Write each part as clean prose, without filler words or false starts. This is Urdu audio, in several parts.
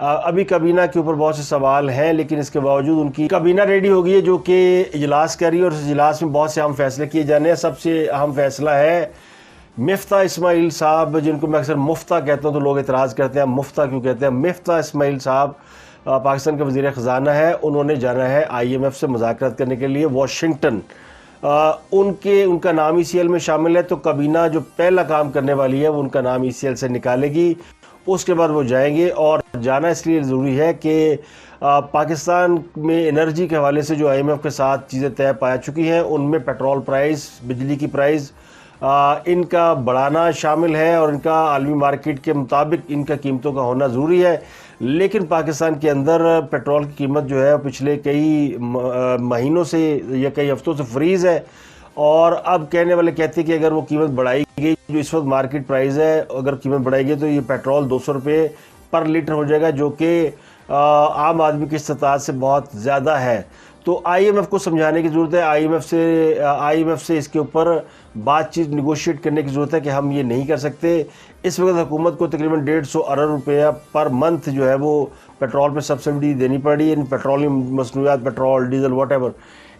ابھی کابینہ کے اوپر بہت سے سوال ہیں، لیکن اس کے باوجود ان کی کابینہ ریڈی ہو گئی ہے جو کہ اجلاس کر رہی ہے، اور اس اجلاس میں بہت سے اہم فیصلے کیے جانے ہیں۔ سب سے اہم فیصلہ ہے مفتاح اسماعیل صاحب، جن کو میں اکثر مفتاح کہتا ہوں تو لوگ اعتراض کرتے ہیں مفتاح کیوں کہتے ہیں۔ مفتاح اسماعیل صاحب پاکستان کے وزیر خزانہ ہے، انہوں نے جانا ہے IMF سے مذاکرات کرنے کے لیے واشنگٹن۔ ان کا نام ECL میں شامل ہے، تو کابینہ جو پہلا کام کرنے والی ہے وہ ان کا نام ECL سے نکالے گی، اس کے بعد وہ جائیں گے۔ اور جانا اس لیے ضروری ہے کہ پاکستان میں انرجی کے حوالے سے جو IMF کے ساتھ چیزیں طے پا چکی ہیں، ان میں پیٹرول پرائز، بجلی کی پرائز، ان کا بڑھانا شامل ہے، اور ان کا عالمی مارکیٹ کے مطابق ان کا قیمتوں کا ہونا ضروری ہے۔ لیکن پاکستان کے اندر پیٹرول کی قیمت جو ہے پچھلے کئی مہینوں سے یا کئی ہفتوں سے فریز ہے، اور اب کہنے والے کہتے ہیں کہ اگر وہ قیمت بڑھائی گئی، جو اس وقت مارکیٹ پرائز ہے، اگر قیمت بڑھائی گئی تو یہ پیٹرول 200 روپے پر لیٹر ہو جائے گا، جو کہ عام آدمی کی استطاعت سے بہت زیادہ ہے۔ تو IMF کو سمجھانے کی ضرورت ہے، IMF سے اس کے اوپر بات چیت نیگوشیٹ کرنے کی ضرورت ہے کہ ہم یہ نہیں کر سکتے۔ اس وقت حکومت کو تقریباً 150 ارب روپیہ پر منتھ جو ہے وہ پیٹرول پہ سبسڈی دینی پڑ رہی ہے، یعنی پیٹرولیم مصنوعات، پیٹرول، ڈیزل، واٹ ایور،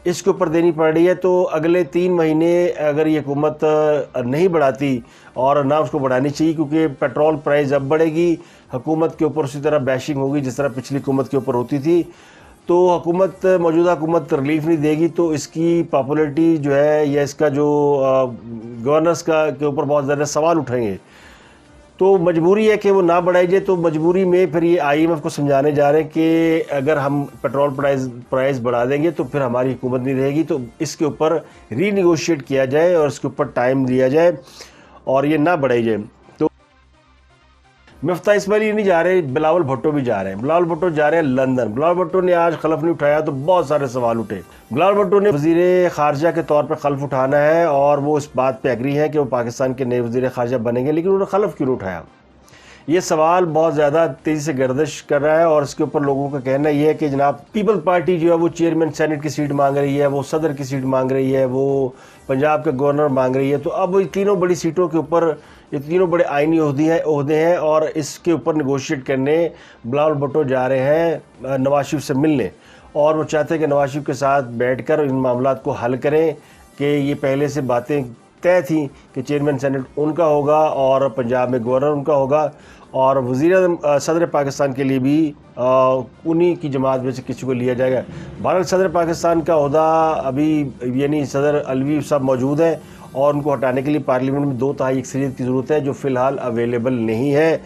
اس کے اوپر دینی پڑ رہی ہے۔ تو اگلے 3 مہینے اگر یہ حکومت نہیں بڑھاتی، اور نہ اس کو بڑھانی چاہیے، کیونکہ پیٹرول پرائز اب بڑھے گی، حکومت کے اوپر اسی طرح بیشنگ ہوگی جس طرح پچھلی حکومت کے اوپر ہوتی تھی، تو موجودہ حکومت ریلیف نہیں دے گی، تو اس کی پاپولیٹی جو ہے یا اس کا جو گورننس کے اوپر بہت زیادہ سوال اٹھیں گے۔ تو مجبوری ہے کہ وہ نہ بڑھائی جائے۔ تو مجبوری میں پھر یہ IMF کو سمجھانے جا رہے ہیں کہ اگر ہم پیٹرول پرائز بڑھا دیں گے تو پھر ہماری حکومت نہیں رہے گی، تو اس کے اوپر ری نیگوشیٹ کیا جائے اور اس کے اوپر ٹائم دیا جائے اور یہ نہ بڑھائی جائے۔ تو مفتاح اسماعیل یہ نہیں جا رہے، بلاول بھٹو بھی جا رہے ہیں۔ بلاول بھٹو جا رہے ہیں لندن۔ بلاول بھٹو نے آج حلف نہیں اٹھایا تو بہت سارے سوال اٹھے۔ بلاول بھٹو نے وزیر خارجہ کے طور پر حلف اٹھانا ہے، اور وہ اس بات پہ ایگری ہیں کہ وہ پاکستان کے نئے وزیر خارجہ بنیں گے، لیکن انہوں نے حلف کیوں نہیں اٹھایا؟ یہ سوال بہت زیادہ تیزی سے گردش کر رہا ہے، اور اس کے اوپر لوگوں کا کہنا یہ ہے کہ جناب پیپل پارٹی جو ہے وہ چیئرمین سینٹ کی سیٹ مانگ رہی ہے، وہ صدر کی سیٹ مانگ رہی ہے، وہ پنجاب کا گورنر مانگ رہی ہے۔ تو اب یہ تینوں بڑی سیٹوں کے اوپر، یہ تینوں بڑے آئینی عہدے ہیں، اور اس کے اوپر نیگوشیٹ کرنے بلاول بھٹو جا رہے ہیں نواز شریف سے ملنے، اور وہ چاہتے ہیں کہ نواز شریف کے ساتھ بیٹھ کر ان معاملات کو حل کریں، کہ یہ پہلے سے باتیں طے تھیں کہ چیئرمین سینٹ ان کا ہوگا اور پنجاب میں گورنر ان کا ہوگا، اور صدر پاکستان کے لیے بھی انہی کی جماعت میں سے کسی کو لیا جائے گا۔ بہرحال صدر پاکستان کا عہدہ ابھی یعنی صدر الوی صاحب موجود ہیں، اور ان کو ہٹانے کے لیے پارلیمنٹ میں 2/3 اکثریت کی ضرورت ہے، جو فی الحال اویلیبل نہیں ہے۔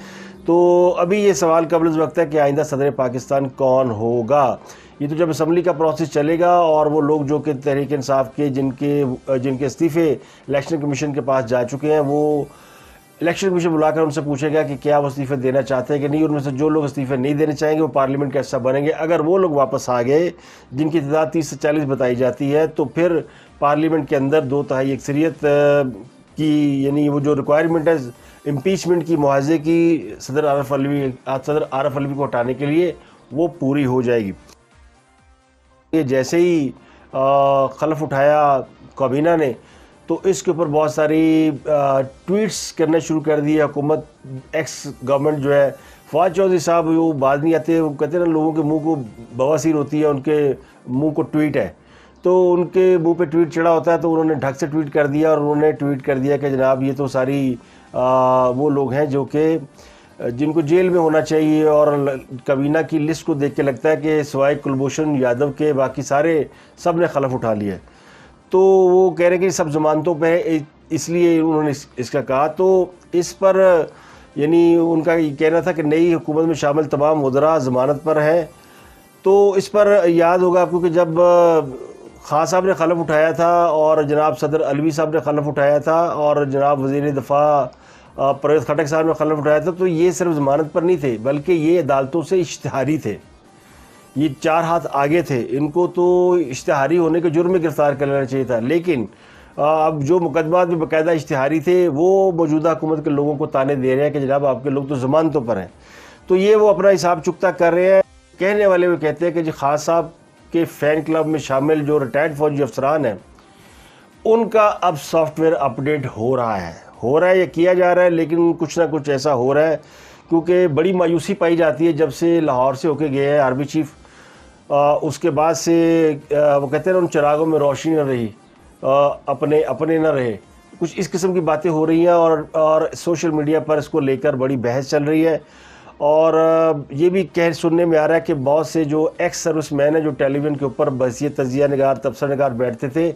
تو ابھی یہ سوال قبل از وقت ہے کہ آئندہ صدر پاکستان کون ہوگا۔ یہ تو جب اسمبلی کا پروسیس چلے گا، اور وہ لوگ جو کہ تحریک انصاف کے جن کے استعفے الیکشن کمیشن کے پاس جا چکے ہیں، وہ الیکشن کمیشن بلا کر ان سے پوچھے گا کہ کیا وہ استعفے دینا چاہتے ہیں کہ نہیں۔ ان میں سے جو لوگ استعفے نہیں دینے چاہیں گے وہ پارلیمنٹ کا حصہ بنیں گے۔ اگر وہ لوگ واپس آ گئے جن کی تعداد 30 سے 40 بتائی جاتی ہے، تو پھر پارلیمنٹ کے اندر 2/3 اکثریت کی، یعنی وہ جو ریکوائرمنٹ ہے امپیچمنٹ کی، معاہضے کی، صدر عارف الوی کو ہٹانے کے لیے، وہ پوری ہو جائے گی۔ یہ جیسے ہی حلف اٹھایا کابینہ نے، تو اس کے اوپر بہت ساری ٹویٹس کرنا شروع کر دی حکومت، ایکس گورنمنٹ جو ہے۔ فواد چودھری صاحب وہ بعد نہیں آتے، وہ کہتے ہیں نا لوگوں کے منہ کو بواسیر ہوتی ہے، ان کے منہ کو ٹویٹ ہے، تو ان کے منہ پہ ٹویٹ چڑھا ہوتا ہے، تو انہوں نے ڈھک سے ٹویٹ کر دیا، اور انہوں نے ٹویٹ کر دیا کہ جناب یہ تو ساری وہ لوگ ہیں جو کہ جن کو جیل میں ہونا چاہیے، اور کابینہ کی لسٹ کو دیکھ کے لگتا ہے کہ سوائے کلبھوشن یادو کے باقی سب نے حلف اٹھا لیا ہے۔ تو وہ کہہ رہے ہیں کہ سب ضمانتوں پہ ہے، اس لیے انہوں نے اس کا کہا۔ تو اس پر یعنی ان کا یہ کہنا تھا کہ نئی حکومت میں شامل تمام وزراء ضمانت پر ہیں۔ تو اس پر یاد ہوگا آپ کو کہ جب خان صاحب نے حلف اٹھایا تھا، اور جناب صدر الوی صاحب نے حلف اٹھایا تھا، اور جناب وزیر دفاع پرویز خٹک صاحب نے حلف اٹھایا تھا، تو یہ صرف ضمانت پر نہیں تھے، بلکہ یہ عدالتوں سے اشتہاری تھے، یہ 4 ہاتھ آگے تھے، ان کو تو اشتہاری ہونے کے جرم میں گرفتار کر لینا چاہیے تھا۔ لیکن اب جو مقدمات میں باقاعدہ اشتہاری تھے، وہ موجودہ حکومت کے لوگوں کو تانے دے رہے ہیں کہ جناب آپ کے لوگ تو ضمانتوں پر ہیں۔ تو یہ وہ اپنا حساب چکتا کر رہے ہیں۔ کہنے والے وہ کہتے ہیں کہ جی خان صاحب کے فین کلب میں شامل جو ریٹائرڈ فوجی افسران ہیں، ان کا اب سافٹ ویئر اپ ڈیٹ ہو رہا ہے یا کیا جا رہا ہے، لیکن کچھ نہ کچھ ایسا ہو رہا ہے کیونکہ بڑی مایوسی پائی جاتی ہے جب سے لاہور سے ہو کے گئے ہیں آرمی چیف، اس کے بعد سے وہ کہتے ہیں ان چراغوں میں روشنی نہ رہی، اپنے نہ رہے، کچھ اس قسم کی باتیں ہو رہی ہیں، اور سوشل میڈیا پر اس کو لے کر بڑی بحث چل رہی ہے، اور یہ بھی سننے میں آ رہا ہے کہ بہت سے جو ایکس سروس مین ہیں جو ٹیلی ویژن کے اوپر بحیثیت تجزیہ نگار، تبصرہ نگار بیٹھتے تھے،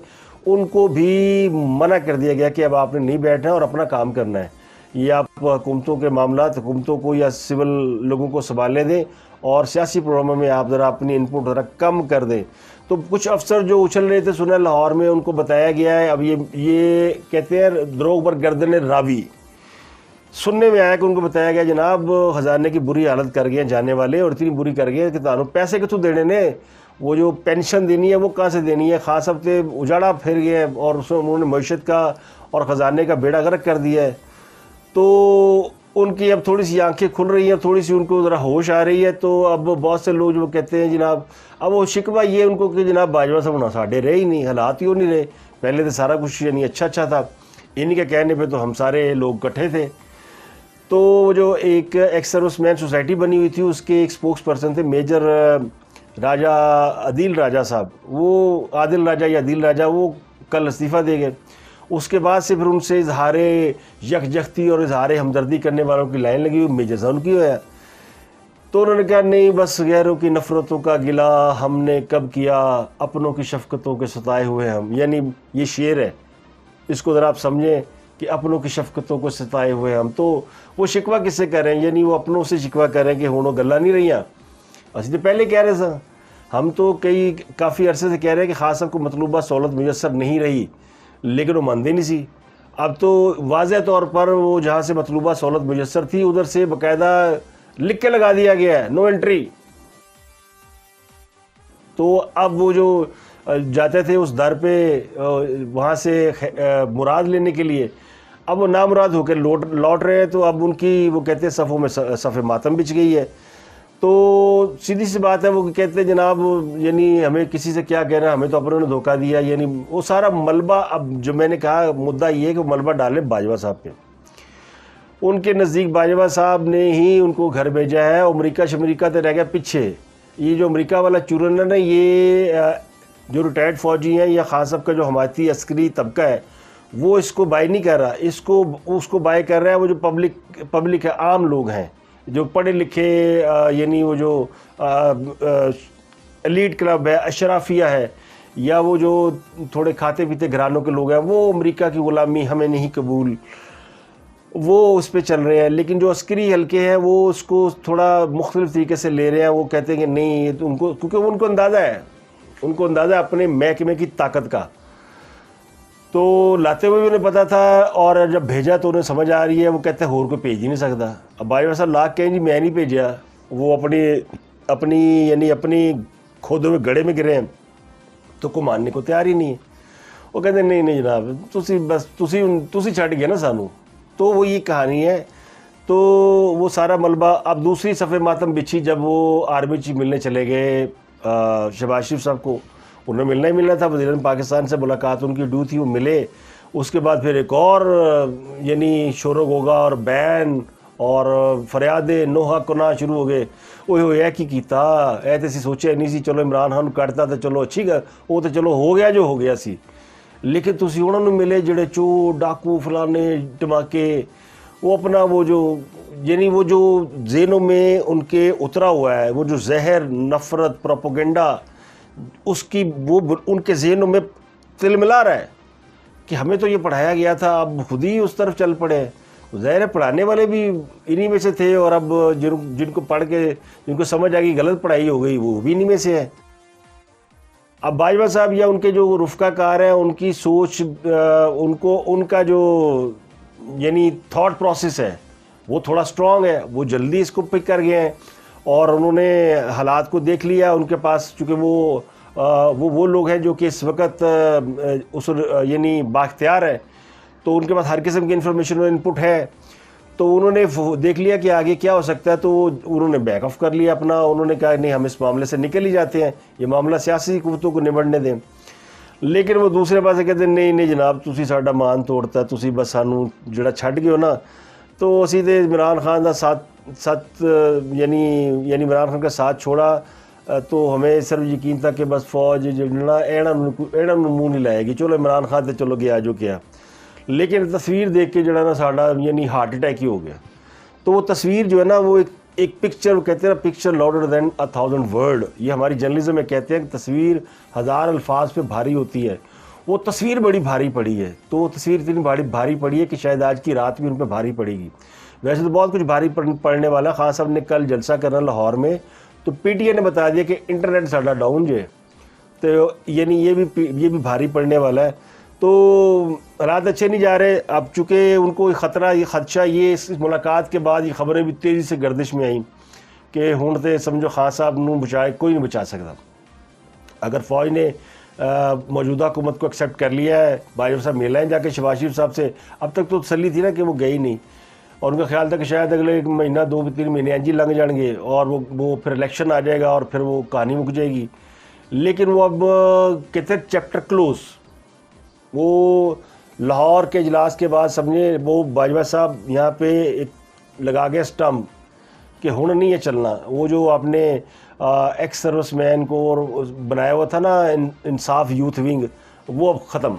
ان کو بھی منع کر دیا گیا کہ اب آپ نے نہیں بیٹھنا اور اپنا کام کرنا ہے، یہ آپ حکومتوں کے معاملات حکومتوں کو یا سول لوگوں کو سنبھالنے دیں، اور سیاسی پروگراموں میں آپ ذرا اپنی انپٹ ذرا کم کر دیں۔ تو کچھ افسر جو اچھل رہے تھے سنا لاہور میں، ان کو بتایا گیا ہے، اب یہ کہتے ہیں دروغ پر گردن راوی، سننے میں آیا کہ ان کو بتایا گیا جناب خزانے کی بری حالت کر گئے جانے والے، اور اتنی بری کر گئے کہ تعلق پیسے کتوں دینے نے، وہ جو پینشن دینی ہے وہ کہاں سے دینی ہے، خاص ہفتے اجاڑا پھر گئے ہیں، اور اس میں انہوں نے معیشت کا اور خزانے کا بیڑا غرق کر دیا ہے۔ تو ان کی اب تھوڑی سی آنکھیں کھل رہی ہیں، تھوڑی سی ان کو ذرا ہوش آ رہی ہے، تو اب بہت سے لوگ جو کہتے ہیں جناب، اب وہ شکوہ یہ ان کو کہ جناب باجوہ صاحب ہونا ساڈے رہے ہی نہیں، حالات ہی ہو نہیں رہے، پہلے تو سارا کچھ یعنی اچھا تھا، انہی کے کہنے پہ تو ہم سارے لوگ اکٹھے تھے۔ تو جو ایک ایکس سروس مین سوسائٹی بنی ہوئی تھی، اس کے ایک سپوکس پرسن تھے میجر راجہ عدیل راجہ صاحب، وہ عادل راجہ یا عدیل راجہ، وہ کل استعفیٰ دے گئے۔ اس کے بعد سے پھر ان سے اظہار یکجہتی اور اظہار ہمدردی کرنے والوں کی لائن لگی ہوئی، میجر صاحب ان کی ہوا۔ تو انہوں نے کہا نہیں، بس غیروں کی نفرتوں کا گلہ ہم نے کب کیا، اپنوں کی شفقتوں کے ستائے ہوئے ہم، یعنی یہ شعر ہے، اس کو ذرا آپ سمجھیں کہ اپنوں کی شفقتوں کو ستائے ہوئے ہم۔ تو وہ شکوہ کس سے کر رہے ہیں؟ یعنی وہ اپنوں سے شکوہ کر رہے ہیں کہ ہونوں گلہ نہیں رہیاں، اسی تو پہلے کہہ رہے تھے، ہم تو کافی عرصے سے کہہ رہے ہیں کہ خاص صاحب کو مطلوبہ سہولت میسر نہیں رہی، لیکن وہ مانتے نہیں سی۔ اب تو واضح طور پر وہ جہاں سے مطلوبہ سہولت میسر تھی ادھر سے باقاعدہ لکھ کے لگا دیا گیا ہے، نو انٹری۔ تو اب وہ جو جاتے تھے اس در پہ وہاں سے مراد لینے کے لیے، اب وہ نامراد ہو کے لوٹ رہے ہیں، تو اب ان کی وہ کہتے ہیں صفوں میں صف ماتم بچ گئی ہے۔ تو سیدھی سی بات ہے، وہ کہتے ہیں جناب یعنی ہمیں کسی سے کیا کہنا، ہمیں تو اپنوں نے دھوکہ دیا، یعنی وہ سارا ملبہ، اب جو میں نے کہا مدعا یہ ہے کہ وہ ملبہ ڈالے باجوہ صاحب پہ۔ ان کے نزدیک باجوہ صاحب نے ہی ان کو گھر بھیجا ہے، امریکہ شمریکہ تے رہ گیا پیچھے۔ یہ جو امریکہ والا چورن ہے نا، یہ جو ریٹائرڈ فوجی ہیں یا خان صاحب کا جو حمایتی عسکری طبقہ ہے، وہ اس کو بائی نہیں کر رہا، اس کو بائی کر رہا ہے وہ جو پبلک ہے، عام لوگ ہیں جو پڑھے لکھے، یعنی وہ جو ایلیٹ کلب ہے، اشرافیہ ہے، یا وہ جو تھوڑے کھاتے پیتے گھرانوں کے لوگ ہیں، وہ امریکہ کی غلامی ہمیں نہیں قبول، وہ اس پہ چل رہے ہیں۔ لیکن جو عسکری حلقے ہیں وہ اس کو تھوڑا مختلف طریقے سے لے رہے ہیں، وہ کہتے ہیں کہ نہیں، یہ تو ان کو، کیونکہ ان کو اندازہ ہے اپنے محکمے کی طاقت کا، تو لاتے ہوئے بھی انہیں پتا تھا، اور جب بھیجا تو انہیں سمجھ آ رہی ہے، وہ کہتے ہیں ہور کوئی بھیج ہی نہیں سکتا۔ اب باجوہ صاحب لاکھ کہیں جی میں نہیں بھیجا، وہ اپنی کھودے ہوئے گڑھے میں گرے ہیں، تو کوئی ماننے کو تیار ہی نہیں ہے۔ وہ کہتے ہیں نہیں جناب، تسی چھڈ گئے نا سانو۔ تو وہ یہ کہانی ہے۔ تو وہ سارا ملبہ اب دوسری صفحے ماتم بچھی جب وہ آرمی چیف ملنے چلے گئے شہباز شریف صاحب کو، انہیں ملنا ہی ملنا تھا، وزیر اعظم پاکستان سے ملاقات ان کی ڈیو تھی، وہ ملے۔ اس کے بعد پھر ایک اور یعنی شور و غوغا اور بین اور فریاد نوحہ کنا شروع ہو گئے، اوہ کی کیتا اے تے سی سوچیا نہیں سی، چلو عمران خان کٹتا تو چلو اچھی گل، وہ تو چلو ہو گیا جو ہو گیا سی، لیکن تسی انہوں نے ملے جڑے چور ڈاکو فلانے ٹماکے، وہ اپنا وہ جو یعنی وہ جو ذہنوں میں ان کے اترا ہوا ہے، وہ جو زہر نفرت پروپیگنڈا، اس کی وہ ان کے ذہنوں میں تل ملا رہا ہے کہ ہمیں تو یہ پڑھایا گیا تھا، اب خود ہی اس طرف چل پڑے۔ ظاہر ہے پڑھانے والے بھی انہی میں سے تھے، اور اب جن کو پڑھ کے جن کو سمجھ آ گئی غلط پڑھائی ہو گئی، وہ بھی انہی میں سے ہے۔ اب باجوہ صاحب یا ان کے جو رفقا کار ہیں، ان کی سوچ، ان کا جو یعنی تھاٹ پروسیس ہے وہ تھوڑا سٹرونگ ہے، وہ جلدی اس کو پک کر گئے ہیں، اور انہوں نے حالات کو دیکھ لیا۔ ان کے پاس چونکہ وہ لوگ ہیں جو کہ اس وقت یعنی بااختیار ہے، تو ان کے پاس ہر قسم کی انفارمیشن اور انپٹ ہے، تو انہوں نے دیکھ لیا کہ آگے کیا ہو سکتا ہے، تو انہوں نے بیک آف کر لیا اپنا۔ انہوں نے کہا نہیں، ہم اس معاملے سے نکل ہی جاتے ہیں، یہ معاملہ سیاسی قوتوں کو نمٹنے دیں۔ لیکن وہ دوسرے پاسے کہتے ہیں نہیں جناب، تسی ساڈا مان توڑتا، تسی بس سانو جڑا چھڈ گئے ہو نا، تو اسی تے عمران خان دا ساتھ ساتھ یعنی عمران خان کا ساتھ چھوڑا تو ہمیں صرف یقین تھا کہ بس فوج جڑنا ایڑا منہ نہیں لائے گی، چلو عمران خان تے چلو گیا جو کیا، لیکن تصویر دیکھ کے جڑا نا ساڈا ہارٹ اٹیک ہی ہو گیا۔ تو وہ تصویر جو ہے نا وہ ایک پکچر، وہ کہتے ہیں نا پکچر لاؤڈر دین 1000 ورڈ، یہ ہماری جرنلزم میں کہتے ہیں کہ تصویر 1000 الفاظ پہ بھاری ہوتی ہے۔ وہ تصویر بڑی بھاری پڑی ہے، تو وہ تصویر اتنی بھاری پڑی ہے کہ شاید آج کی رات بھی ان پہ بھاری پڑے گی۔ ویسے تو بہت کچھ بھاری پڑنے والا۔ خان صاحب نے کل جلسہ کرنا لاہور میں، تو پی ٹی آئی نے بتا دیا کہ انٹرنیٹ ساڈا ڈاؤن جو ہے، تو یہ بھی بھاری پڑنے والا ہے۔ تو حالات اچھے نہیں جا رہے۔ اب چونکہ ان کو خطرہ، یہ خدشہ، یہ اس ملاقات کے بعد یہ خبریں بھی تیزی سے گردش میں آئیں کہ ہن تے سمجھو خان صاحب نوں بچائے کوئی نہیں بچا سکتا۔ اگر فوج نے موجودہ حکومت کو ایکسیپٹ کر لیا ہے، باجوہ صاحب ملا ہیں جا کے شہباز شریف صاحب سے، اب تک تو تسلی تھی نا کہ وہ گئے ہی نہیں، اور ان کا خیال تھا کہ شاید اگلے 1 مہینہ 2-3 مہینے انجی لنگ جائیں گے اور وہ پھر الیکشن آ جائے گا اور پھر وہ کہانی مک جائے گی۔ لیکن وہ اب کہتے ہیں چیپٹر کلوز۔ وہ لاہور کے اجلاس کے بعد سمجھے وہ باجوہ صاحب یہاں پہ ایک لگا گیا سٹمپ کہ ہن نہیں ہے چلنا۔ وہ جو آپ نے ایکس سروس مین کو بنایا ہوا تھا نا انصاف یوتھ ونگ، وہ اب ختم،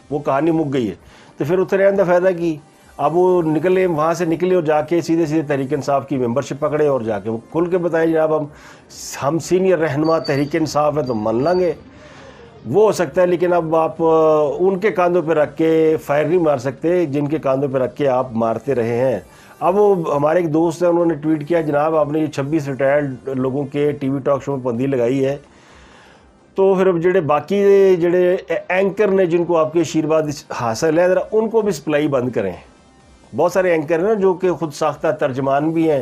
وہ کہانی مک گئی ہے۔ تو پھر اتنے رہنے کا فائدہ کی؟ اب وہ نکلے، وہاں سے نکلے اور جا کے سیدھے تحریک انصاف کی ممبرشپ پکڑے اور جا کے وہ کھل کے بتائے جناب ہم سینئر رہنما تحریک انصاف ہیں تو مان لیں گے۔ وہ ہو سکتا ہے، لیکن اب آپ ان کے کاندھوں پہ رکھ کے فائر نہیں مار سکتے جن کے کاندھوں پہ رکھ کے آپ مارتے رہے ہیں۔ اب وہ ہمارے ایک دوست ہیں، انہوں نے ٹویٹ کیا جناب آپ نے یہ 26 ریٹائرڈ لوگوں کے ٹی وی ٹاک شو میں پابندی لگائی ہے، تو پھر اب باقی جڑے اینکر نے جن کو آپ کے آشیرواد حاصل ہے، ذرا ان کو بھی سپلائی بند کریں۔ بہت سارے اینکر ہیں نا جو کہ خود ساختہ ترجمان بھی ہیں،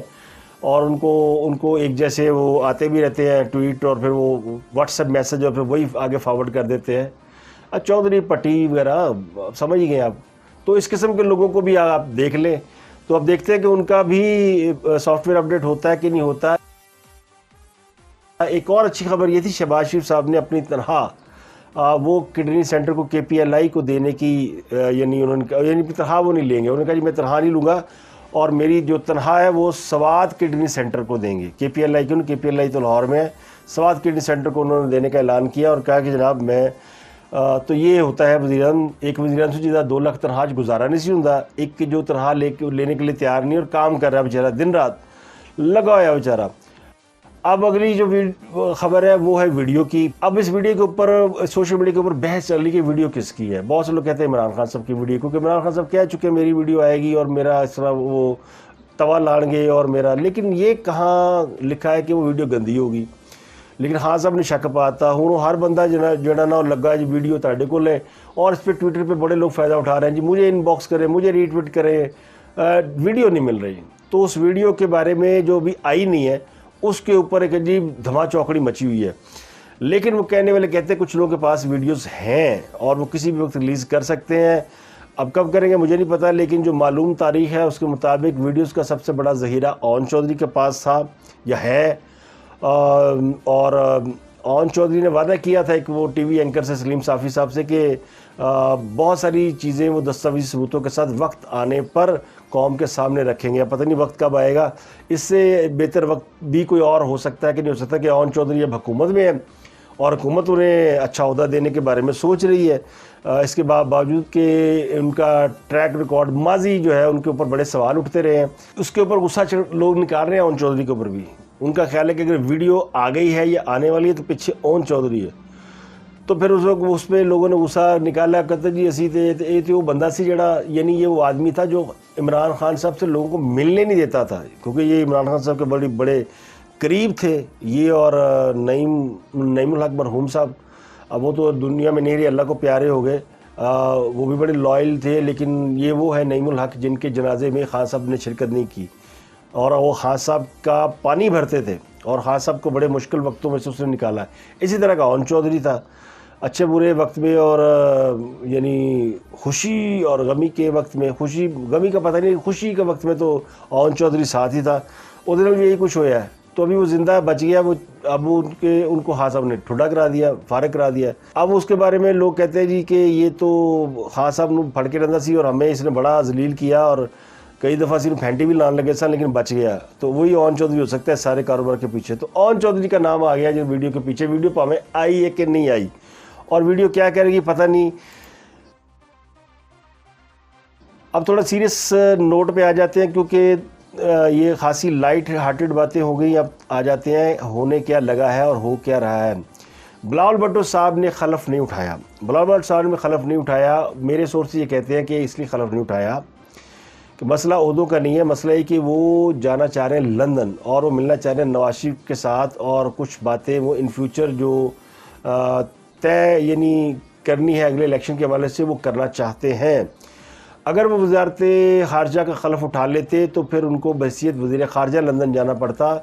اور ان کو ایک جیسے وہ آتے بھی رہتے ہیں ٹویٹ، اور پھر وہ واٹس ایپ میسج اور پھر وہی آگے فارورڈ کر دیتے ہیں۔ چودھری پٹی وغیرہ سمجھ گئے آپ۔ تو اس قسم کے لوگوں کو بھی آپ دیکھ لیں۔ تو اب دیکھتے ہیں کہ ان کا بھی سافٹ ویئر اپڈیٹ ہوتا ہے کہ نہیں ہوتا ہے۔ ایک اور اچھی خبر یہ تھی، شہباز شریف صاحب نے اپنی تنخواہ وہ کڈنی سینٹر کو KPLI کو دینے کی، یعنی تنخواہ وہ نہیں لیں گے۔ انہوں نے کہا جی میں تنخواہ نہیں لوں گا، اور میری جو تنخواہ ہے وہ سوات کڈنی سینٹر کو دیں گے۔ KPLI کیوں؟ KPLI تو لاہور میں ہے، سوات کڈنی سینٹر کو انہوں نے دینے کا اعلان کیا، اور کہا کہ جناب میں تو یہ ہوتا ہے وزیراعظم، ایک وزیراعظم سے زیادہ 2 لاکھ تنخواہ گزارا نہیں سی ہوندا، ایک کی جو تنخواہ لینے کے لیے تیار نہیں اور کام کر رہا ہے بیچارہ، دن رات لگا ہوا ہے بیچارہ۔ اب اگلی جو خبر ہے وہ ہے ویڈیو کی۔ اب اس ویڈیو کے اوپر سوشل میڈیا کے اوپر بحث چل رہی کہ ویڈیو کس کی ہے۔ بہت سے لوگ کہتے ہیں عمران خان صاحب کی ویڈیو، کیونکہ عمران خان صاحب کہہ چکے میری ویڈیو آئے گی اور میرا اس طرح وہ توا لان گے اور میرا، لیکن یہ کہاں لکھا ہے کہ وہ ویڈیو گندی ہوگی؟ لیکن خان صاحب نے شک پاتا ہوں، ہر بندہ جڑا نا لگا جی ویڈیو تاڑے کو لے، اور اس پہ ٹویٹر پہ بڑے لوگ فائدہ اٹھا رہے ہیں جی مجھے ان باکس کریں، مجھے ری ٹویٹ کریں، ویڈیو نہیں مل رہی۔ تو اس ویڈیو کے بارے میں جو بھی آئی نہیں ہے اس کے اوپر ایک عجیب دھما چوکڑی مچی ہوئی ہے، لیکن وہ کہنے والے کہتے ہیں کچھ لوگوں کے پاس ویڈیوز ہیں اور وہ کسی بھی وقت ریلیز کر سکتے ہیں۔ اب کب کریں گے مجھے نہیں پتا، لیکن جو معلوم تاریخ ہے اس کے مطابق ویڈیوز کا سب سے بڑا ذخیرہ اون چودھری کے پاس تھا یا ہے، اور اون چودھری نے وعدہ کیا تھا ایک وہ ٹی وی اینکر سے، سلیم صافی صاحب سے، کہ بہت ساری چیزیں وہ دستاویزی ثبوتوں کے ساتھ وقت آنے پر قوم کے سامنے رکھیں گے۔ پتہ نہیں وقت کب آئے گا، اس سے بہتر وقت بھی کوئی اور ہو سکتا ہے کہ نہیں ہو سکتا کہ اون چودھری اب حکومت میں ہے اور حکومت انہیں اچھا عہدہ دینے کے بارے میں سوچ رہی ہے، اس کے باوجود کہ ان کا ٹریک ریکارڈ ماضی جو ہے ان کے اوپر بڑے سوال اٹھتے رہے ہیں، اس کے اوپر غصہ لوگ نکال رہے ہیں اون چودھری کے اوپر بھی۔ ان کا خیال ہے کہ اگر ویڈیو آ گئی ہے یا آنے والی ہے تو پیچھے اون چودھری ہے۔ تو پھر اس وقت اس پہ لوگوں نے غصہ نکالا، کہتے جی اسی تے وہ بندہ سی جڑا، یعنی یہ وہ آدمی تھا جو عمران خان صاحب سے لوگوں کو ملنے نہیں دیتا تھا، کیونکہ یہ عمران خان صاحب کے بڑے قریب تھے یہ، اور نعیم الحق مرحوم صاحب، اب وہ تو دنیا میں نہیں رہے، اللہ کو پیارے ہو گئے، وہ بھی بڑے لائل تھے، لیکن یہ وہ ہے نعیم الحق جن کے جنازے میں خان صاحب نے شرکت نہیں کی، اور وہ خان صاحب کا پانی بھرتے تھے اور خان صاحب کو بڑے مشکل وقتوں میں سے اس نے نکالا ہے۔ اسی طرح کا اون چودھری تھا، اچھے برے وقت میں اور یعنی خوشی اور غمی کے وقت میں، غمی کا پتہ نہیں، خوشی کے وقت میں تو اون چودھری ساتھ ہی تھا، ادھر بھی یہی کچھ ہوا ہے۔ تو ابھی وہ زندہ بچ گیا، وہ اب ان کو خان صاحب نے ٹھڈا کرا دیا، فارغ کرا دیا۔ اب اس کے بارے میں لوگ کہتے ہیں جی کہ یہ تو خان صاحب نے پھڑ کے رہتا سی اور ہمیں اس نے بڑا ذلیل کیا، اور کئی دفعہ صرف پھینٹی بھی لان لگے سن لیکن بچ گیا. تو وہی اون چودھری ہو سکتا ہے سارے کاروبار کے پیچھے. تو اون چودھری کا نام آ گیا جو ویڈیو کے پیچھے. ویڈیو پہ ہمیں آئی ہے کہ نہیں آئی, اور ویڈیو کیا کرے گی پتہ نہیں. اب تھوڑا سیریس نوٹ پہ آ جاتے ہیں کیونکہ یہ خاصی لائٹ ہارٹڈ باتیں ہو گئی. اب آ جاتے ہیں ہونے کیا لگا ہے اور ہو کیا رہا ہے. بلاول بھٹو صاحب نے خلف نہیں اٹھایا. بلاول بھٹو صاحب نے خلف نہیں اٹھایا. میرے سورس یہ کہتے ہیں کہ اس لیے خلف نہیں اٹھایا کہ مسئلہ عہدوں کا نہیں ہے, مسئلہ ہے کہ وہ جانا چاہ رہے ہیں لندن اور وہ ملنا چاہ رہے ہیں نواز شریف کے ساتھ, اور کچھ باتیں وہ ان فیوچر جو طے یعنی کرنی ہے اگلے الیکشن کے حوالے سے وہ کرنا چاہتے ہیں. اگر وہ وزارت خارجہ کا خلف اٹھا لیتے تو پھر ان کو بحیثیت وزیر خارجہ لندن جانا پڑتا,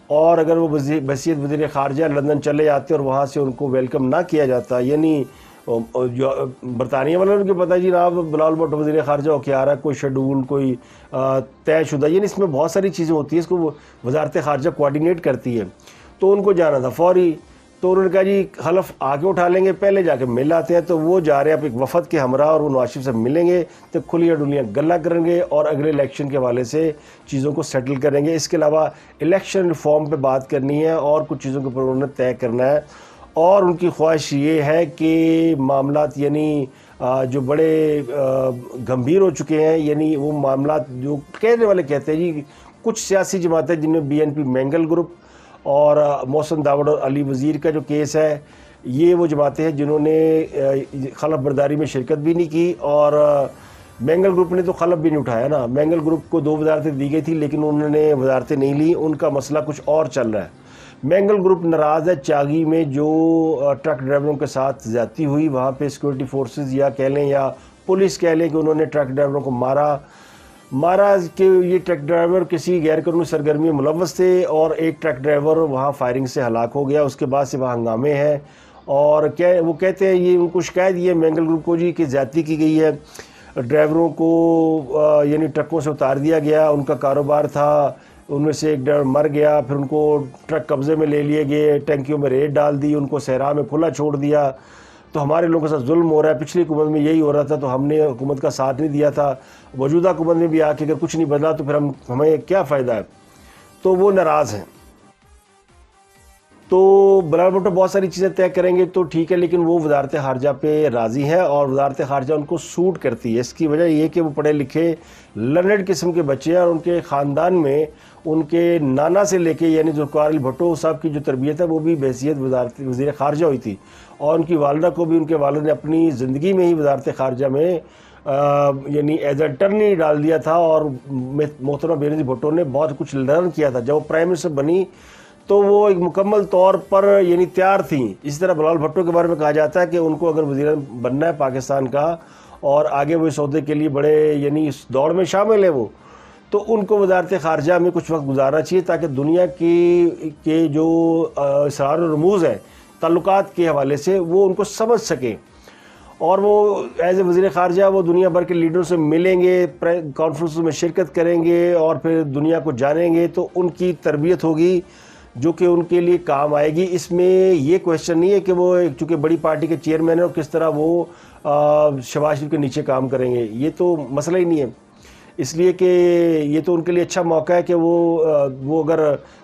اور اگر وہ بحیثیت وزیر خارجہ لندن چلے جاتے اور وہاں سے ان کو ویلکم نہ کیا جاتا, یعنی برطانیہ والوں نے پتہ جی جناب بلاول بھٹو وزیر خارجہ ہو کے آ رہا ہے, کوئی شیڈول کوئی طے شدہ, یعنی اس میں بہت ساری چیزیں ہوتی ہیں, اس کو وزارت خارجہ کوارڈینیٹ کرتی ہے. تو ان کو جانا تھا فوری. تو انہوں نے کہا جی خلف آ کے اٹھا لیں گے, پہلے جا کے مل آتے ہیں. تو وہ جا رہے ہیں اب ایک وفد کے ہمراہ, اور وہ نواز شریف سے ملیں گے تو کھلیاں ڈلیاں گلا کریں گے اور اگلے الیکشن کے حوالے سے چیزوں کو سیٹل کریں گے. اس کے علاوہ الیکشن ریفارم پہ بات کرنی ہے اور کچھ چیزوں کے اوپر انہوں نے طے کرنا ہے. اور ان کی خواہش یہ ہے کہ معاملات یعنی جو بڑے گمبھیر ہو چکے ہیں, یعنی وہ معاملات جو کہنے والے کہتے ہیں جی کچھ سیاسی جماعتیں جن میں BNP مینگل گروپ اور محسن داوڑ اور علی وزیر کا جو کیس ہے, یہ وہ جماعتیں ہیں جنہوں نے خلف برداری میں شرکت بھی نہیں کی, اور مینگل گروپ نے تو خلف بھی نہیں اٹھایا نا. مینگل گروپ کو 2 وزارتیں دی گئی تھی لیکن انہوں نے وزارتیں نہیں لی, ان کا مسئلہ کچھ اور چل رہا ہے. مینگل گروپ ناراض ہے چاگی میں جو ٹرک ڈرائیوروں کے ساتھ زیادتی ہوئی, وہاں پہ سیکورٹی فورسز یا کہہ لیں یا پولیس کہہ لیں کہ انہوں نے ٹرک ڈرائیوروں کو مارا کہ یہ ٹرک ڈرائیور کسی غیر قانونی سرگرمی میں ملوث تھے, اور ایک ٹرک ڈرائیور وہاں فائرنگ سے ہلاک ہو گیا. اس کے بعد سے وہاں ہنگامے ہیں, اور وہ کہتے ہیں یہ ان کو شکایت یہ مینگل گروپ کو جی کہ زیادتی کی گئی ہے, ڈرائیوروں کو یعنی ٹرکوں سے اتار دیا گیا, ان کا کاروبار تھا, ان میں سے ایک ڈرائیور مر گیا, پھر ان کو ٹرک قبضے میں لے لیے گئے, ٹینکیوں میں ریت ڈال دی, ان کو صحرا میں کھلا چھوڑ دیا. تو ہمارے لوگوں کے ساتھ ظلم ہو رہا ہے, پچھلی حکومت میں یہی ہو رہا تھا تو ہم نے حکومت کا ساتھ نہیں دیا تھا, موجودہ حکومت میں بھی آ کے اگر کچھ نہیں بدلا تو پھر ہمیں کیا فائدہ ہے. تو وہ ناراض ہیں. تو بلاول بھٹو بہت ساری چیزیں طے کریں گے تو ٹھیک ہے, لیکن وہ وزارت خارجہ پہ راضی ہے اور وزارت خارجہ ان کو سوٹ کرتی ہے. اس کی وجہ یہ کہ وہ پڑھے لکھے لرنڈ قسم کے بچے ہیں, اور ان کے خاندان میں ان کے نانا سے لے کے یعنی ذوالفقار علی بھٹو صاحب کی جو تربیت ہے وہ بھی بحیثیت وزیر خارجہ ہوئی تھی, اور ان کی والدہ کو بھی ان کے والد نے اپنی زندگی میں ہی وزارت خارجہ میں یعنی ایز اے اٹرنی ڈال دیا تھا, اور محترمہ بینظیر بھٹو نے بہت کچھ لرن کیا تھا. جب وہ پرائم منسٹر بنی تو وہ ایک مکمل طور پر یعنی تیار تھیں. اسی طرح بلاول بھٹو کے بارے میں کہا جاتا ہے کہ ان کو اگر وزیر بننا ہے پاکستان کا اور آگے وہ اس عہدے کے لیے بڑے یعنی اس دوڑ میں شامل ہیں وہ, تو ان کو وزارت خارجہ میں کچھ وقت گزارنا چاہیے تاکہ دنیا کے جو اسرار و رموز ہیں تعلقات کے حوالے سے وہ ان کو سمجھ سکیں, اور وہ ایز اے وزیر خارجہ وہ دنیا بھر کے لیڈروں سے ملیں گے, کانفرنسز میں شرکت کریں گے, اور پھر دنیا کو جانیں گے. تو ان کی تربیت ہوگی جو کہ ان کے لیے کام آئے گی. اس میں یہ کویشچن نہیں ہے کہ وہ چونکہ بڑی پارٹی کے چیئرمین ہیں اور کس طرح وہ شہباز شریف کے نیچے کام کریں گے, یہ تو مسئلہ ہی نہیں ہے. اس لیے کہ یہ تو ان کے لیے اچھا موقع ہے کہ وہ اگر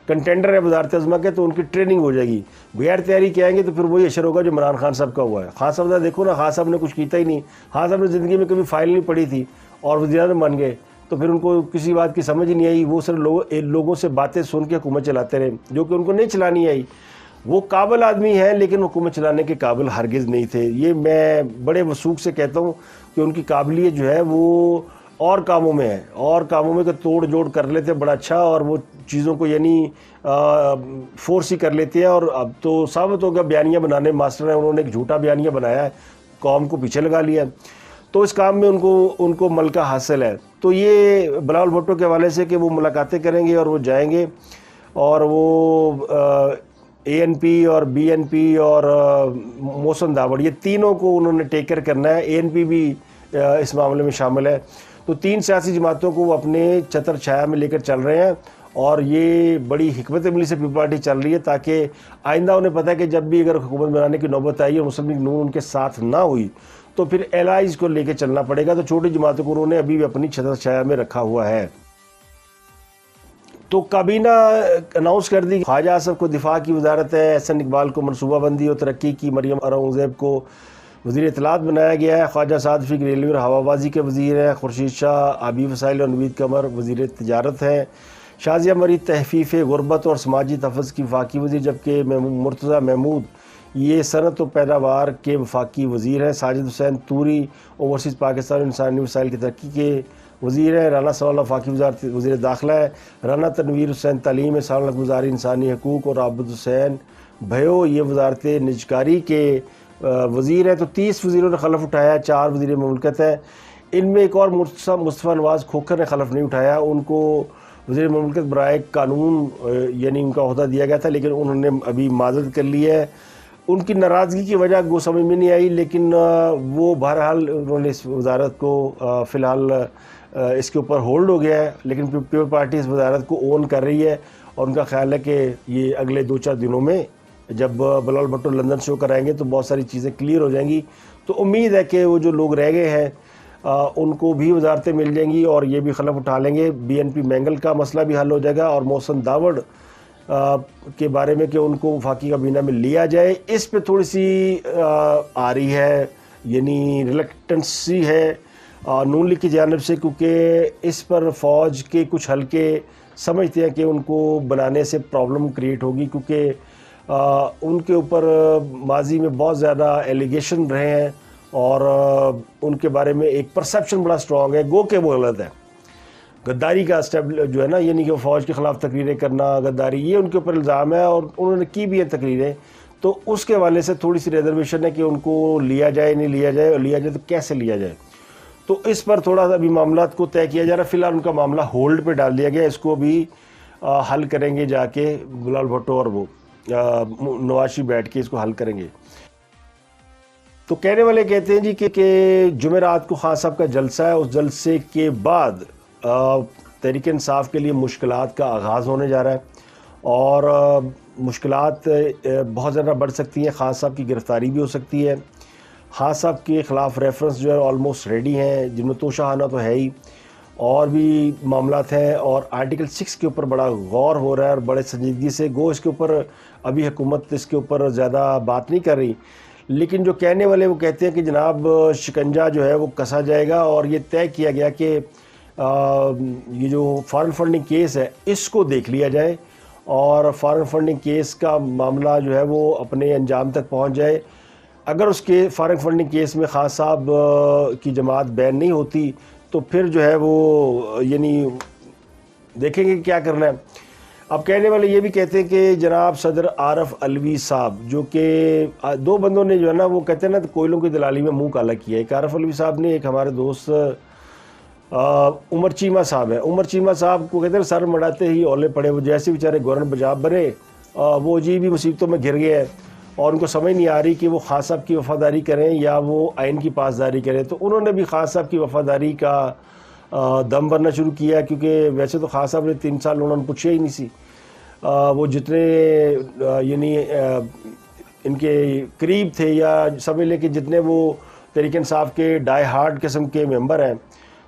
کنٹینڈر ہے وزارت عظمیٰ کے تو ان کی ٹریننگ ہو جائے گی. بغیر تیاری کے آئیں گے تو پھر وہی اشر ہوگا جو عمران خان صاحب کا ہوا ہے. خان صاحب دیکھو نا, خان صاحب نے کچھ کیتا ہی نہیں. خان صاحب نے زندگی میں کبھی فائل نہیں پڑھی تھی اور وزیر اعظم بن گئے, تو پھر ان کو کسی بات کی سمجھ نہیں آئی. وہ صرف لوگوں سے باتیں سن کے حکومت چلاتے رہے جو کہ ان کو نہیں چلانی آئی. وہ قابل آدمی ہیں لیکن حکومت چلانے کے قابل ہرگز نہیں تھے. یہ میں بڑے وثوق سے کہتا ہوں کہ ان کی قابلیت جو ہے وہ اور کاموں میں ہے, اور کاموں میں کہ توڑ جوڑ کر لیتے بڑا اچھا, اور وہ چیزوں کو یعنی فورس ہی کر لیتے ہیں. اور اب تو ثابت ہوگا بیانیہ بنانے ماسٹر ہیں, انہوں نے ایک جھوٹا بیانیہ بنایا ہے, قوم کو پیچھے لگا لیا, تو اس کام میں ان کو ملکہ حاصل ہے. تو یہ بلاول بھٹو کے حوالے سے کہ وہ ملاقاتیں کریں گے اور وہ جائیں گے, اور وہ ANP اور BNP اور محسن داوڑ یہ تینوں کو انہوں نے ٹیک کیئر کرنا ہے. ANP بھی اس معاملے میں شامل ہے. تو 3 سیاسی جماعتوں کو وہ اپنے چھتر چھایا میں لے کر چل رہے ہیں, اور یہ بڑی حکمت عملی سے پیپل پارٹی چل رہی ہے تاکہ آئندہ انہیں پتہ ہے کہ جب بھی اگر حکومت بنانے کی نوبت آئی اور مسلم لیگ نون ان کے ساتھ نہ ہوئی تو پھر الائز کو لے کے چلنا پڑے گا. تو چھوٹی جماعتوں کو انہوں نے ابھی بھی اپنی چھتر چھایا میں رکھا ہوا ہے. تو کابینہ اناؤنس کر دی. خواجہ آصف کو دفاع کی وزارت ہے, احسن اقبال کو منصوبہ بندی اور ترقی کی, مریم اورنگزیب کو وزیر اطلاعات بنایا گیا ہے, خواجہ سعد فیق ریلوے اور ہوابازی کے وزیر ہیں, خورشید شاہ آبی وسائل اور نوید قمر وزیر تجارت ہیں, شازیہ مرید تحفیف غربت اور سماجی تحفظ کی وفاقی وزیر, جبکہ مرتضیٰ محمود یہ صنعت و پیداوار کے وفاقی وزیر ہیں, ساجد حسین توری اوورسیز پاکستان انسانی وسائل کی ترقی کے وزیر ہیں, رانا ثناء اللہ وفاقی وزیر داخلہ ہے, رانا تنویر حسین تعلیم ہے, ثناء اللہ گزاری انسانی حقوق اور عابد حسین بھیو یہ وزارت نجکاری کے وزیر ہیں. تو 30 وزیروں نے خلف اٹھایا, 4 وزیر مملکت ہیں. ان میں ایک اور مصطفیٰ نواز کھوکھر نے خلف نہیں اٹھایا, ان کو وزیر مملکت برائے قانون یعنی ان کا عہدہ دیا گیا تھا لیکن انہوں نے ابھی معذرت کر لی ہے. ان کی ناراضگی کی وجہ وہ سمجھ میں نہیں آئی, لیکن وہ بہرحال انہوں نے اس وزارت کو فی الحال اس کے اوپر ہولڈ ہو گیا ہے, لیکن پیپل پارٹی اس وزارت کو اون کر رہی ہے اور ان کا خیال ہے کہ یہ اگلے 2-4 دنوں میں جب بلال بھٹو لندن شو کرائیں گے تو بہت ساری چیزیں کلیئر ہو جائیں گی. تو امید ہے کہ وہ جو لوگ رہ گئے ہیں ان کو بھی وزارتیں مل جائیں گی اور یہ بھی خلف اٹھا لیں گے. BNP مینگل کا مسئلہ بھی حل ہو جائے گا اور محسن داوڑ کے بارے میں کہ ان کو وفاقی کابینہ میں لیا جائے, اس پہ تھوڑی سی آ رہی ہے یعنی ریلیکٹنسی ہے نون لیگ کی جانب سے, کیونکہ اس پر فوج کے کچھ حلقے سمجھتے ہیں کہ ان کو بنانے سے پرابلم کریٹ ہوگی, کیونکہ ان کے اوپر ماضی میں بہت زیادہ ایلیگیشن رہے ہیں اور ان کے بارے میں ایک پرسیپشن بڑا سٹرونگ ہے, گو کہ وہ غلط ہے. غداری کا اسٹیپ جو ہے نا, یعنی کہ فوج کے خلاف تقریریں کرنا, غداری, یہ ان کے اوپر الزام ہے اور انہوں نے کی بھی ہیں تقریریں. تو اس کے حوالے سے تھوڑی سی ریزرویشن ہے کہ ان کو لیا جائے نہیں لیا جائے, اور لیا جائے تو کیسے لیا جائے. تو اس پر تھوڑا سا ابھی معاملات کو طے کیا جا رہا ہے. فی الحال ان کا معاملہ ہولڈ پہ ڈال دیا گیا, اس کو بھی حل کریں گے جا کے بلال بھٹو اور وہ نواز شریف بیٹھ کے اس کو حل کریں گے. تو کہنے والے کہتے ہیں جی کہ جمعرات کو خان صاحب کا جلسہ ہے, اس جلسے کے بعد تحریک انصاف کے لیے مشکلات کا آغاز ہونے جا رہا ہے اور مشکلات بہت زیادہ بڑھ سکتی ہیں. خان صاحب کی گرفتاری بھی ہو سکتی ہے. خان صاحب کے خلاف ریفرنس جو ہے آلموسٹ ریڈی ہیں, جن میں توشہانہ تو ہے ہی, اور بھی معاملات ہیں, اور آرٹیکل 6 کے اوپر بڑا غور ہو رہا ہے اور بڑے سنجیدگی سے. گو اس کے اوپر ابھی حکومت اس کے اوپر زیادہ بات نہیں کر رہی, لیکن جو کہنے والے وہ کہتے ہیں کہ جناب شکنجہ جو ہے وہ کسا جائے گا اور یہ طے کیا گیا کہ یہ جو فارن فنڈنگ کیس ہے اس کو دیکھ لیا جائے اور فارن فنڈنگ کیس کا معاملہ جو ہے وہ اپنے انجام تک پہنچ جائے. اگر اس کے فارن فنڈنگ کیس میں خان صاحب کی جماعت بین نہیں ہوتی تو پھر جو ہے وہ یعنی دیکھیں گے کیا کرنا ہے. اب کہنے والے یہ بھی کہتے ہیں کہ جناب صدر عارف علوی صاحب, جو کہ 2 بندوں نے جو ہے نا وہ کہتے ہیں نا کوئلوں کی دلالی میں منہ کالا کیا ہے. ایک عارف علوی صاحب نے, ایک ہمارے دوست عمر چیمہ صاحب ہیں. عمر چیمہ صاحب کو کہتے ہیں سر مڑاتے ہی اولے پڑے, وہ جیسے بیچارے گورنر پنجاب بنے وہ عجیب ہی مصیبتوں میں گھر گئے ہیں اور ان کو سمجھ نہیں آ رہی کہ وہ خان صاحب کی وفاداری کریں یا وہ آئین کی پاسداری کریں. تو انہوں نے بھی خان صاحب کی وفاداری کا دم بھرنا شروع کیا, کیونکہ ویسے تو خان صاحب نے 3 سال انہوں نے پوچھے ہی نہیں سی. وہ جتنے یعنی ان کے قریب تھے یا سمجھ لیں کہ جتنے وہ تحریک انصاف کے ڈائی ہارڈ قسم کے ممبر ہیں,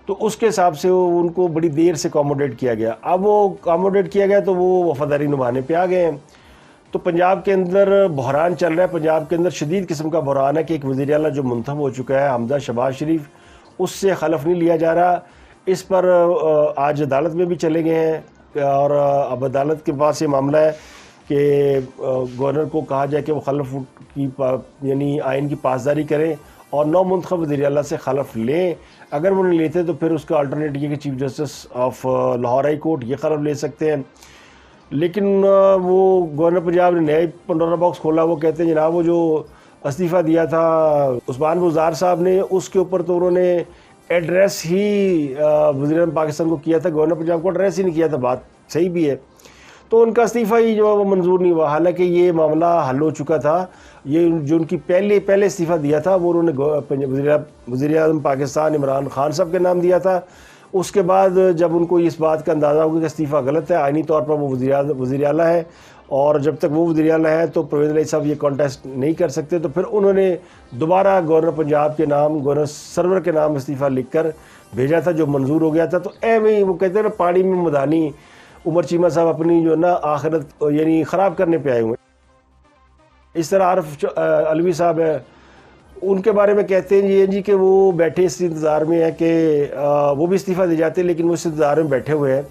تو اس کے حساب سے ان کو بڑی دیر سے اکاموڈیٹ کیا گیا. اب وہ اکاموڈیٹ کیا گیا تو وہ وفاداری نبھانے پہ آ گئے ہیں. تو پنجاب کے اندر بحران چل رہا ہے, پنجاب کے اندر شدید قسم کا بحران ہے کہ ایک وزیر اعلیٰ جو منتخب ہو چکا ہے حمزہ شہباز شریف, اس سے خلف نہیں لیا جا رہا. اس پر آج عدالت میں بھی چلے گئے ہیں اور اب عدالت کے پاس یہ معاملہ ہے کہ گورنر کو کہا جائے کہ وہ خلف کی یعنی آئین کی پاسداری کریں اور نو منتخب وزیر اعلیٰ سے خلف لیں. اگر وہ نہیں لیتے تو پھر اس کا الٹرنیٹ یہ کہ chief justice of Lahore high court یہ خلف لے سکتے ہیں. لیکن وہ گورنر پنجاب نے نیا پنڈورا باکس کھولا. وہ کہتے ہیں جناب وہ جو استعفیٰ دیا تھا عثمان بزدار صاحب نے, اس کے اوپر تو انہوں نے ایڈریس ہی وزیر اعظم پاکستان کو کیا تھا, گورنر پنجاب کو ایڈریس ہی نہیں کیا تھا. بات صحیح بھی ہے, تو ان کا استعفیٰ ہی جو ہے وہ منظور نہیں ہوا, حالانکہ یہ معاملہ حل ہو چکا تھا. یہ جو ان کی پہلے استعفیٰ دیا تھا وہ انہوں نے وزیر اعظم پاکستان عمران خان صاحب کے نام دیا تھا. اس کے بعد جب ان کو اس بات کا اندازہ ہوگا کہ استعفیٰ غلط ہے، آئینی طور پر وہ وزیر اعلیٰ ہے اور جب تک وہ وزیر اعلیٰ ہے تو پرویز الہی صاحب یہ کانٹیسٹ نہیں کر سکتے، تو پھر انہوں نے دوبارہ گورنر پنجاب کے نام، گورنر سرور کے نام استعفیٰ لکھ کر بھیجا تھا جو منظور ہو گیا تھا۔ تو میں وہ کہتے ہیں نا پانی میں مدانی، عمر چیمہ صاحب اپنی جو نا آخرت یعنی خراب کرنے پہ آئے ہوئے۔ اس طرح عارف علوی صاحب ہے، ان کے بارے میں کہتے ہیں جی کہ وہ بیٹھے اس انتظار میں ہے کہ وہ بھی استعفیٰ دے جاتے ہیں، لیکن وہ اس انتظار میں بیٹھے ہوئے ہیں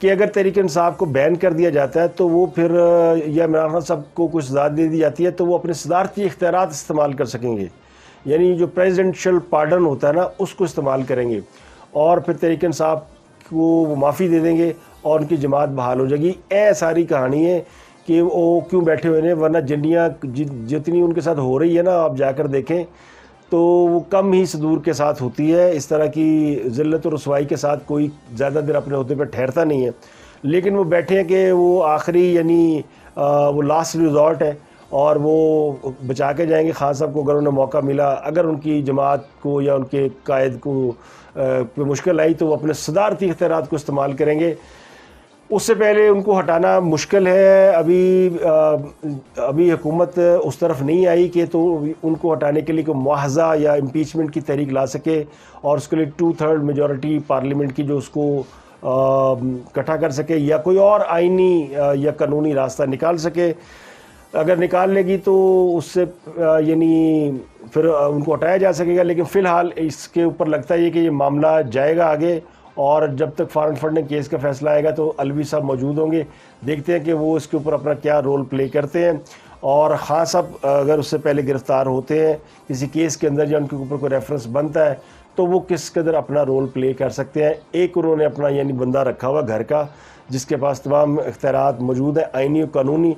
کہ اگر تحریک انصاف کو بین کر دیا جاتا ہے تو وہ پھر یا عمران خان صاحب کو کچھ سزا دے دی جاتی ہے تو وہ اپنے صدارتی اختیارات استعمال کر سکیں گے، یعنی جو پریزیڈنشل پارڈن ہوتا ہے نا اس کو استعمال کریں گے اور پھر تحریک انصاف کو وہ معافی دے دیں گے اور ان کی جماعت بحال ہو جائے گی۔ ساری کہانی ہے کہ وہ کیوں بیٹھے ہوئے ہیں، ورنہ جنیاں جتنی ان کے ساتھ ہو رہی ہے نا آپ جا کر دیکھیں تو وہ کم ہی صدور کے ساتھ ہوتی ہے، اس طرح کی ذلت و رسوائی کے ساتھ کوئی زیادہ دیر اپنے عہدے پہ ٹھہرتا نہیں ہے، لیکن وہ بیٹھے ہیں کہ وہ آخری یعنی وہ لاسٹ ریزورٹ ہے اور وہ بچا کے جائیں گے خان صاحب کو اگر انہیں موقع ملا، اگر ان کی جماعت کو یا ان کے قائد کو کوئی مشکل آئی تو وہ اپنے صدارتی اختیارات کو استعمال کریں گے۔ اس سے پہلے ان کو ہٹانا مشکل ہے، ابھی حکومت اس طرف نہیں آئی کہ تو ان کو ہٹانے کے لیے کوئی مواخذہ یا امپیچمنٹ کی تحریک لا سکے اور اس کے لیے 2/3 میجورٹی پارلیمنٹ کی جو اس کو اکٹھا کر سکے یا کوئی اور آئینی یا قانونی راستہ نکال سکے۔ اگر نکال لے گی تو اس سے یعنی پھر ان کو ہٹایا جا سکے گا، لیکن فی الحال اس کے اوپر لگتا ہے کہ یہ معاملہ جائے گا آگے اور جب تک فارن فنڈنگ کیس کا فیصلہ آئے گا تو علوی صاحب موجود ہوں گے، دیکھتے ہیں کہ وہ اس کے اوپر اپنا کیا رول پلے کرتے ہیں۔ اور خان صاحب اگر اس سے پہلے گرفتار ہوتے ہیں کسی کیس کے اندر یا ان کے اوپر کوئی ریفرنس بنتا ہے تو وہ کس قدر اپنا رول پلے کر سکتے ہیں۔ ایک انہوں نے اپنا یعنی بندہ رکھا ہوا گھر کا جس کے پاس تمام اختیارات موجود ہیں آئینی و قانونی۔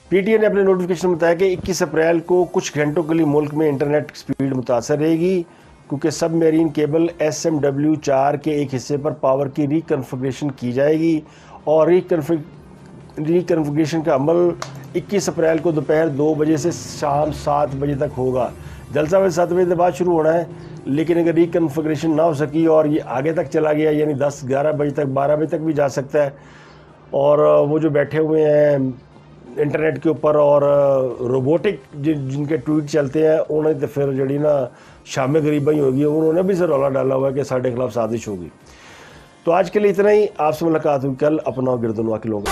پی ٹی اے نے اپنے نوٹیفیکیشن میں بتایا کہ 21 اپریل کو کچھ گھنٹوں کے لیے ملک میں انٹرنیٹ سپیڈ متاثر رہے گی کیونکہ سب میرین کیبل SMW4 کے ایک حصے پر پاور کی ریکنفگریشن کی جائے گی اور ریکنفگریشن کا عمل 21 اپریل کو دوپہر 2 بجے سے شام 7 بجے تک ہوگا۔ جلسہ بجے 7 بجے کے بعد شروع ہونا ہے، لیکن اگر ریکنفگریشن نہ ہو سکی اور یہ آگے تک چلا گیا یعنی 10-11 بجے تک 12 بجے تک بھی جا سکتا ہے، اور وہ جو بیٹھے ہوئے ہیں انٹرنیٹ کے اوپر اور روبوٹک جن کے ٹویٹ چلتے ہیں انہوں نے تو پھر جڑی نا شام غریبہ ہی ہوگی، انہوں نے بھی سے رولا ڈالا ہوا ہے کہ ساڑھے خلاف سازش ہوگی۔ تو آج کے لیے اتنا ہی، آپ سے ملاقات ہوئی کل، اپنا گردنوا کے لوگ۔